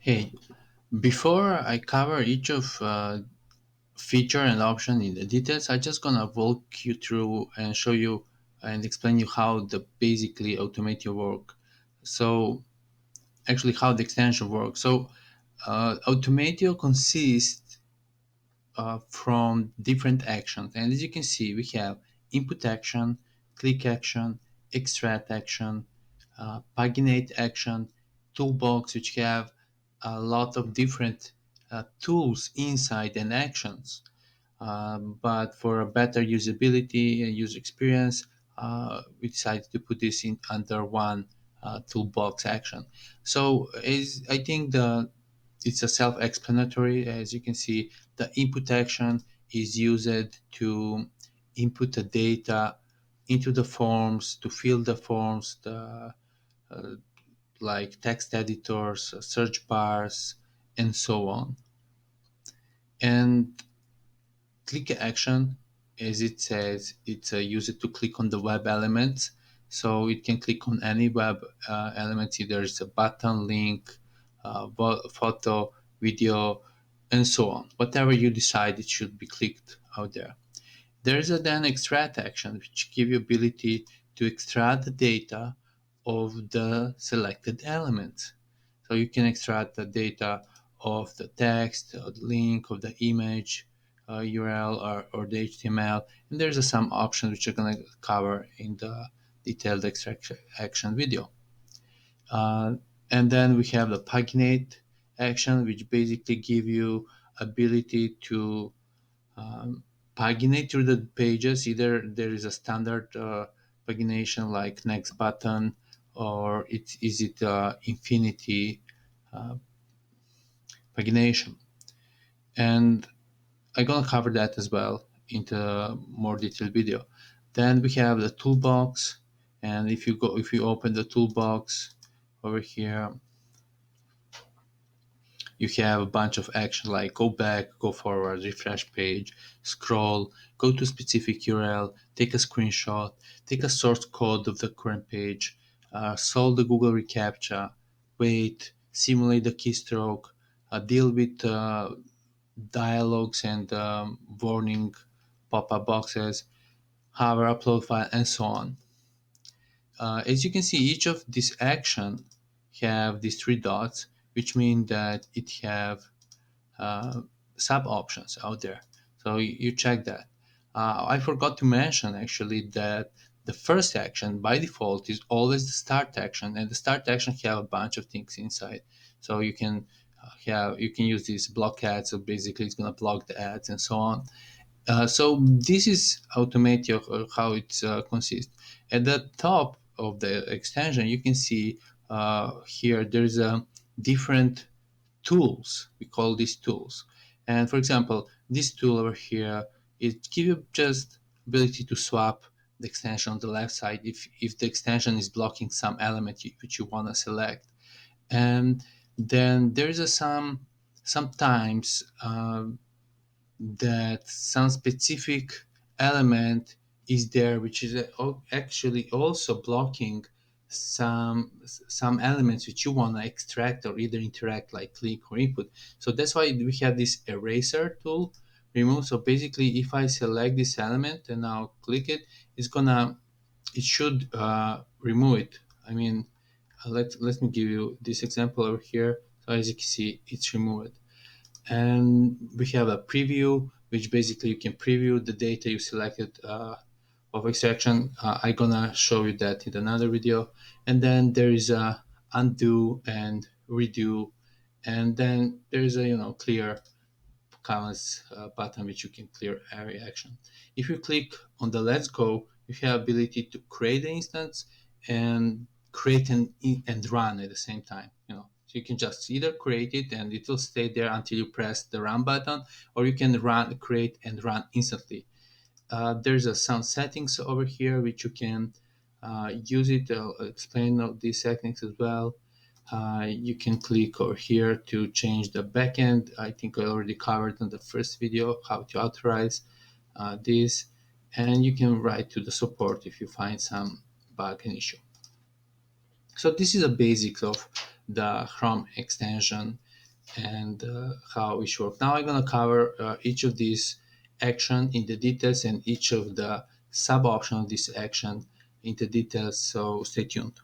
Hey, before I cover each of feature and option in the details, I just gonna walk you through and show you and explain you how the basically Automatio work. So actually how the extension works. So Automatio consists from different actions, and as you can see, we have input action, click action, extract action, paginate action, toolbox, which have a lot of different tools inside and actions. But for a better usability and user experience, we decided to put this in under one toolbox action. So is I think the it's a self-explanatory. As you can see, the input action is used to input the data into the forms, to fill the forms, the like text editors, search bars, and so on. And click action, as it says, it's used to click on the web elements. So it can click on any web elements. Either it's a button, link, photo, video, and so on. Whatever you decide, it should be clicked out there. There is a then extract action, which give you ability to extract the data of the selected element. So you can extract the data of the text, or the link, of the image, URL, or the HTML. And there's some options which are going to cover in the detailed extraction action video. Uh, and then we have the paginate action, which basically give you ability to paginate through the pages. Either there is a standard pagination like next button, or is it infinity pagination. And I'm gonna cover that as well into a more detailed video. Then we have the toolbox, and if you open the toolbox over here, you have a bunch of action like go back, go forward, refresh page, scroll, go to specific URL, take a screenshot, take a source code of the current page, solve the Google reCAPTCHA, wait, simulate the keystroke, deal with dialogues and warning pop-up boxes, hover, upload file, and so on. As you can see, each of these action have these three dots, which mean that it have sub options out there. So you check that. I forgot to mention actually that the first action by default is always the start action, and the start action have a bunch of things inside. So you can use this block ads. So basically, it's gonna block the ads and so on. So this is Automatio, how it consists. At the top of the extension, you can see here there's a different tools. We call these tools. And for example, this tool over here, it gives you just ability to swap the extension on the left side if the extension is blocking some element which you want to select. And then there's sometimes that some specific element is there which is actually also blocking some elements which you want to extract or either interact like click or input. So that's why we have this eraser tool remove. So basically if I select this element and now click it, it should remove it. I mean, let me give you this example over here. So as you can see, it's removed. And we have a preview, which basically you can preview the data you selected of extraction. I'm gonna show you that in another video. And then there is a undo and redo, and then there is a clear canvas button which you can clear every action. If you click on the let's go, you have ability to create the instance and create and run at the same time. So you can just either create it and it will stay there until you press the run button, or you can create and run instantly. There's some settings over here which you can use it. I'll explain all these settings as well. You can click over here to change the backend. I think I already covered in the first video how to authorize this, and you can write to the support if you find some bug and issue. So this is the basics of the Chrome extension. and how it works. Now I'm going to cover each of these action in the details and each of the sub option of this action in the details. So stay tuned.